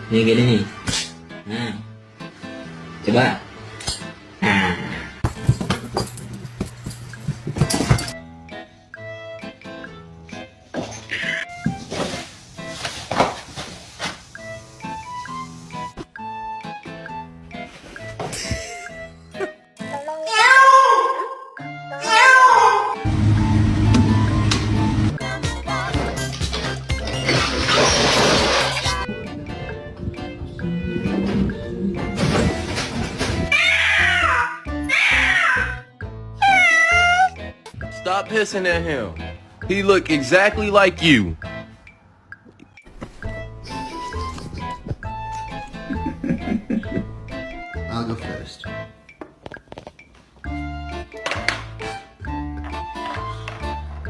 Nih gini nih. Nah, coba. Nah, Stop pissing at him. He look exactly like you. I'll go first.